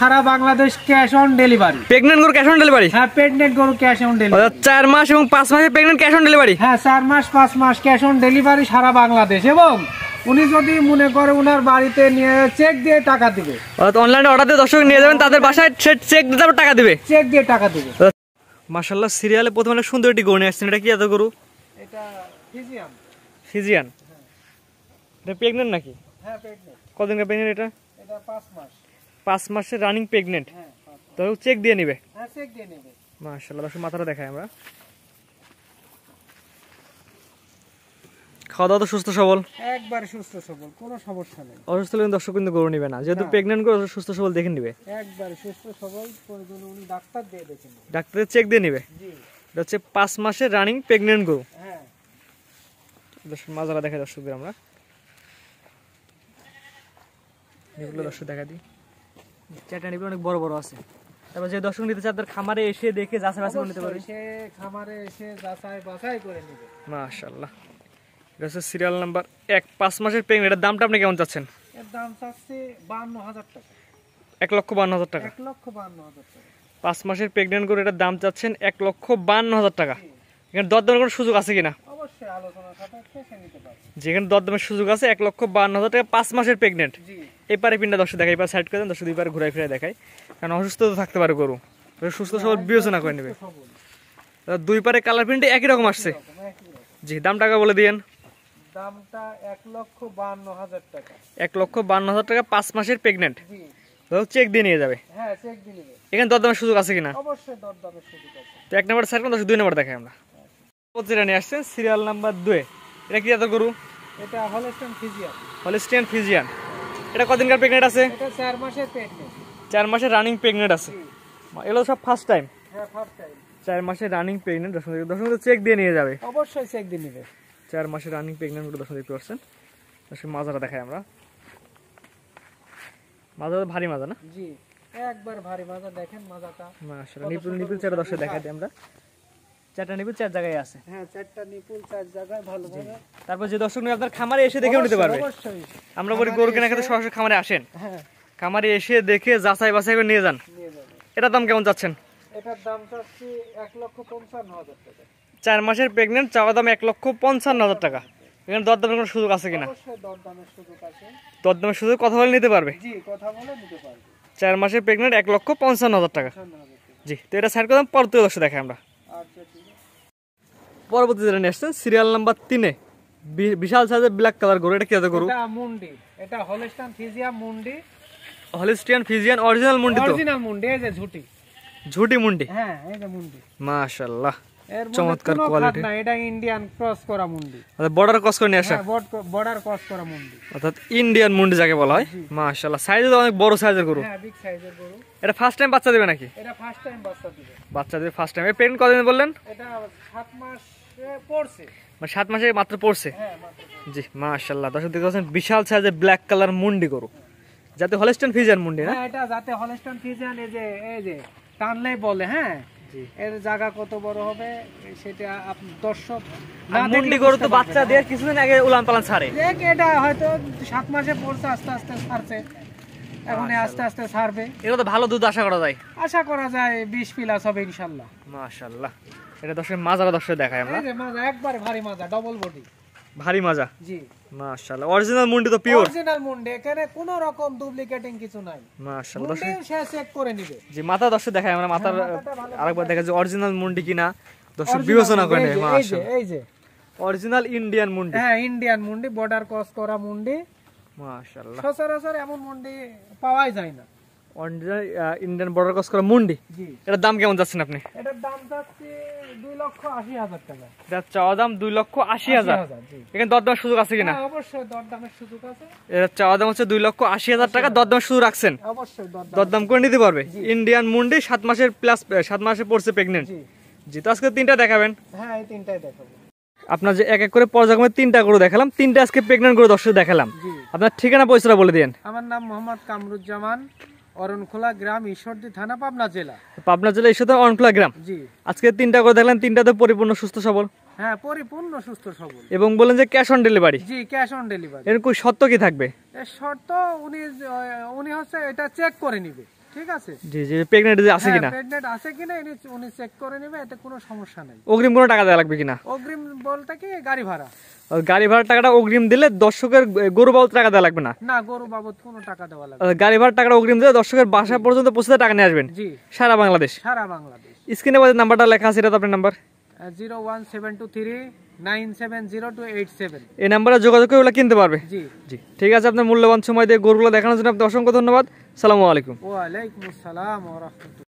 Sara Bangladesh cash on delivery. Pregnant গরু cash on delivery? হ্যাঁ, pregnant গরু ক্যাশ অন ডেলিভারি। 4 মাস এবং 5 মাসের প্রেগন্যান্ট ক্যাশ অন ডেলিভারি? হ্যাঁ, 4 মাস 5 মাস ক্যাশ অন ডেলিভারি সারা বাংলাদেশ। এবং উনি যদি মনে করে ওনার বাড়িতে নিয়ে চেক দিয়ে টাকা দিবে, অনলাইনে অর্ডার দিয়ে দর্শক নিয়ে যাবেন, তাদের বাসায় চেক দিয়ে তারপর টাকা দিবে? চেক দিয়ে টাকা দিবে। মাশাআল্লাহ, সিরিয়ালে প্রথমে অনেক সুন্দর একটি গরু নিয়ে আসছেন। এটা কি এত গরু? এটা ফিজিয়ান। ফিজিয়ান? এটা প্রেগন্যান্ট নাকি? হ্যাঁ, প্রেগন্যান্ট। কতদিনকার প্রেগন্যান্ট এটা? এটা 5 মাস। 5 মাসের রানিং প্রেগন্যান্ট? হ্যাঁ, তো চেক দিয়ে নিবে? হ্যাঁ, চেক দিয়ে নেবে। মাশাআল্লাহ, দর্শক মাথাটা দেখাই আমরা। খাওয়া দাওয়া তো সুস্থ সবল? একবারে সুস্থ সবল, কোনো সমস্যা নেই। অসুস্থ হলে দর্শক কিন্তু গরু নিবে না, যেহেতু প্রেগন্যান্ট গরু সুস্থ সবল দেখে নিবে। একবারে সুস্থ সবল, প্রয়োজনে উনি ডাক্তার দিয়ে দেখেন। ডাক্তারের চেক দিয়ে নিবে? জি। এটা হচ্ছে 5 মাসের রানিং প্রেগন্যান্ট গরু। হ্যাঁ, দর্শক মাজারা দেখাই দর্শকদের আমরা। এগুলো দর্শক দেখা দিই, চারটা নিবে অনেক বড় বড় আছে। তারপর যে দর্শক নিতে চায় তার খামারে এসে দেখে যাচাই বাছাই করে নিতে পারবে। সে খামারে এসে যাচাই বাছাই করে নেবে। মাশাআল্লাহ, এটা হচ্ছে সিরিয়াল নাম্বার 1, 5 মাসের প্রেগন্যান্ট। এটার দামটা আপনি কেমন চাচ্ছেন? এর দাম চাচ্ছে 52,000 টাকা। 1,52,000 টাকা? 1,52,000 টাকা। 5 মাসের প্রেগন্যান্ট গরু, এটার দাম চাচ্ছেন 1,52,000 টাকা। এখানে দরদামের কোনো সুযোগ আছে কিনা? অবশ্যই আলোচনা সাপেক্ষে সে নিতে পারবে। যেখানে দরদামের সুযোগ আছে। 1,52,000 টাকা 5 মাসের প্রেগন্যান্ট। জি। এই পারে পিনটা দর্শক দেখাই, এবার সাইড করে দেন, দর্শক দুই পারে ঘুরাই ফিরে দেখাই, কারণ অসুস্থ তো থাকতে পারে গরু, সুস্থ সবল বিবেচনা করে নেবে। দুই পারে কালার প্রিন্টে একই রকম আসছে। জি, দাম টাকা বলে দিয়েন। দামটা 1,52,000 টাকা। 1,52,000 টাকা 5 মাসের প্রেগন্যান্ট। জি। তো চেক দিয়ে নিয়ে যাবে? হ্যাঁ, চেক দিয়ে নেবে। এখানে দরদামের সুযোগ আছে কিনা? অবশ্যই দরদামের সুযোগ আছে। তো 1 নাম্বার সাইড করে দর্শক 2 নাম্বার দেখাই আমরা। প্রতিটা নিয়ে আসছেন সিরিয়াল নাম্বার 2। এটা কি জাতের গরু? এটা হলস্টাইন ফিজিয়ান। Holstein Friesian. এটা কতদিনকার প্রেগন্যান্ট আছে? এটা 4 মাসের প্রেগন্যান্ট। 4 মাসের রানিং প্রেগন্যান্ট আছে। এগুলো সব ফার্স্ট টাইম? হ্যাঁ, ফার্স্ট টাইম। 4 মাসের রানিং প্রেগন্যান্ট। দর্শক চেক দিয়ে নিয়ে যাবে? অবশ্যই চেক দিয়ে নেবে। 4 মাসের রানিং প্রেগন্যান্ট গুলো দর্শক দেখতে পাচ্ছেন। দর্শক মাজাটা দেখাই আমরা। মাজা তো ভারী মাজা না? জি, একবার ভারী মাজা। দেখেন মাজাটা। মাশাআল্লাহ, নিপুল চারটা দর্শক দেখাই দিই আমরা। চারটা নিপুল 4 জায়গায় আছে। হ্যাঁ, চারটা নিপুল 4 জায়গায় ভালো ভাবে। তারপর যে দর্শক আপনার খামারে এসে দেখেও নিতে পারবে? অবশ্যই। আমরা বলি গরু কেনার ক্ষেত্রে সরাসরি খামারে আসেন। হ্যাঁ, খামারে এসে দেখে যাচাই বাছাই করে নিয়ে যান। নিয়ে যাবে। এটার দাম কেমন চাচ্ছেন? এটার দাম চাচ্ছি 1,55,000 টাকা। 4 মাসের প্রেগন্যান্ট, চাওয়া দাম 1,55,000 টাকা। এখানে দরদামের কোনো সুযোগ আছে কিনা? অবশ্যই দরদামের সুযোগ আছে। দরদামের সুযোগ কথা বলে নিতে পারবে? জি, কথা বলে নিতে পারবে। 4 মাসের প্রেগন্যান্ট 1,55,000 টাকা। জি, তো এটা সাইড করলাম, পরবর্তী দর্শক দেখাই আমরা। আচ্ছা, ঠিক আছে। পরবর্তী যেটা নিয়ে আসছেন সিরিয়াল নাম্বার 3-এ বিশাল সাইজের ব্ল্যাক কালার গরু। এটা কি জাতের গরু? এটা মুন্ডি। এটা হলস্টাইন ফিজিয়ান মুন্ডি। হলস্টিয়ান ফিজিয়ান অরিজিনাল মুন্ডি তো? অরিজিনাল মুন্ডি। এই যে ঝুটি। ঝুটি মুন্ডি? হ্যাঁ, এই যে মুন্ডি। মাশাআল্লাহ, এর চমৎকার মধ্যে কোয়ালিটি। না, এটা ইন্ডিয়ান ক্রস করা মুন্ডি। আচ্ছা, বর্ডার ক্রস করে নিয়ে আসা? হ্যাঁ, বর্ডার ক্রস করা মুন্ডি। অর্থাৎ ইন্ডিয়ান মুন্ডি যাকে বলা হয়। মাশাআল্লাহ, সাইজে তো অনেক বড় সাইজের গরু। হ্যাঁ, বিগ সাইজের গরু। এটা ফার্স্ট টাইম বাচ্চা দেবে নাকি? এটা ফার্স্ট টাইম বাচ্চা দিবে। বাচ্চা দেবে ফার্স্ট টাইম। এই প্রেগন্যান্ট কতদিন বললেন? এটা 7 মাস পড়ছে। মানে 7 মাসে মাত্র পড়ছে? হ্যাঁ, মাত্র। জি, মাশাআল্লাহ, দর্শক দেখতে পাচ্ছেন বিশাল সাইজের ব্ল্যাক কালার মুন্ডি গরু, যাতে হলস্টিয়ান ফিজিয়ান মুন্ডি না? হ্যাঁ, এটা যাতে হলস্টাইন ফিজিয়ান। এই যে টানলেই বলে। হ্যাঁ, এর জায়গা কত বড় হবে সেটা দর্শক না দেখলে মুন্ডি গরু তো বাচ্চা দিয়ে কিছুদিন আগে উলান পালান ছাড়ে। দেখ, এটা হয়তো 7 মাসে পড়ছে, আস্তে আস্তে ছাড়ছে। এখন আস্তে আস্তে ছাড়বে। এটা তো ভালো দুধ আশা করা যায়? আশা করা যায় 20 প্লাস হবে ইনশাআল্লাহ। মাশাআল্লাহ, এটা দর্শক মাজারা দর্শক দেখাই আমরা। এই যে মাজা, একবার ভারী মাজা, ডাবল বডি। ভারী মাজা? জি, মাশাআল্লাহ, অরিজিনাল মুন্ডি তো পিওর? অরিজিনাল মুন্ডি। এখানে কোনো রকম ডুপ্লিকেটিং কিছু নাই। মাশাআল্লাহ, মুন্ডি সে চেক করে নিবে। জি, মাথা দর্শক দেখাই আমরা। মাথার আরেকবার দেখা যে অরিজিনাল মুন্ডি কিনা দর্শক বিবেচনা করে নেবে। মাশাআল্লাহ, এই যে অরিজিনাল ইন্ডিয়ান মুন্ডি। হ্যাঁ, ইন্ডিয়ান মুন্ডি, বর্ডার ক্রস করা মুন্ডি। মাশাআল্লাহ, সচরাচর এমন মুন্ডি পাওয়াই যায় না। অরিজিনাল ইন্ডিয়ান বর্ডার ক্রস করা মুন্ডি। জি। এটার দাম কেমন যাচ্ছেন আপনি? এটার দাম যাচ্ছে 2,80,000 টাকা। এটা চাওয়া দাম 2,80,000। জি। এখানে দরদামের সুযোগ আছে কিনা? হ্যাঁ, অবশ্যই দরদামের সুযোগ আছে। এটা চাওয়া দাম হচ্ছে 2,80,000 টাকা, দরদামের সুযোগ রাখছেন? অবশ্যই দরদাম করে নিতে পারবে। ইন্ডিয়ান মুন্ডি 7 মাসের প্লাস, 7 মাসে পড়ছে প্রেগন্যান্ট। জি। জি, তো আজকে 3টা দেখাবেন? হ্যাঁ, এই তিনটাই দেখাবো। আপনার যে এক এক করে পর্যায়ক্রমে 3টা গরু দেখালাম, 3টা আজকে প্রেগন্যান্ট গরু দর্শক দেখালাম। জি। আপনার ঠিকানা পরিচয়টা বলে দেন। আমার নাম মোহাম্মদ কামরুজ্জামান, অরণখোলা গ্রাম, ঈশ্বরদী থানা, পাবনা জেলা। পাবনা জেলা ঈশ্বরদী অরণখোলা গ্রাম। জি। আজকে 3টা গরু দেখলাম, 3টাতে পরিপূর্ণ সুস্থ সবল? হ্যাঁ, পরিপূর্ণ সুস্থ সবল। এবং বলেন যে cash on delivery? G, cash on delivery. এর কোন শর্ত কি থাকবে? এর শর্ত উনি হচ্ছে এটা চেক করে নিবে। ঠিক আছে? জি জি, প্রেগন্যান্ট যে আছে কিনা, প্রেগন্যান্ট আছে কিনা উনি চেক করে নেবে, এতে কোনো সমস্যা নাই। অগ্রিম কোনো টাকা দেওয়া লাগবে কিনা? অগ্রিম বলতে কি গাড়ি ভাড়া, গাড়ি ভাড়ার টাকাটা অগ্রিম দিলে দর্শকের গরু বাবদ টাকা দেওয়া লাগবে না? না, গরু বাবদ কোনো টাকা দেওয়া লাগবে। গাড়ি ভাড়ার টাকাটা অগ্রিম দিলে দর্শকের বাসা পর্যন্ত পৌঁছতে টাকা নিয়ে আসবেন। জি, সারা বাংলাদেশ। সারা বাংলাদেশ। স্ক্রিনে বাজে নাম্বারটা লেখা আছে, এটা তো আপনার নাম্বার? 01723970287। এই নাম্বারে যোগাযোগ করে ওগুলো কিনতে পারবে। জি জি, ঠিক আছে। আপনার মূল্যবান সময় দিয়ে গরুগুলো দেখানোর জন্য আপনাকে অসংখ্য ধন্যবাদ। সালামু আলাইকুম। ওয়ালাইকুম আসসালাম ওয়া রাহমাতুল্লাহ।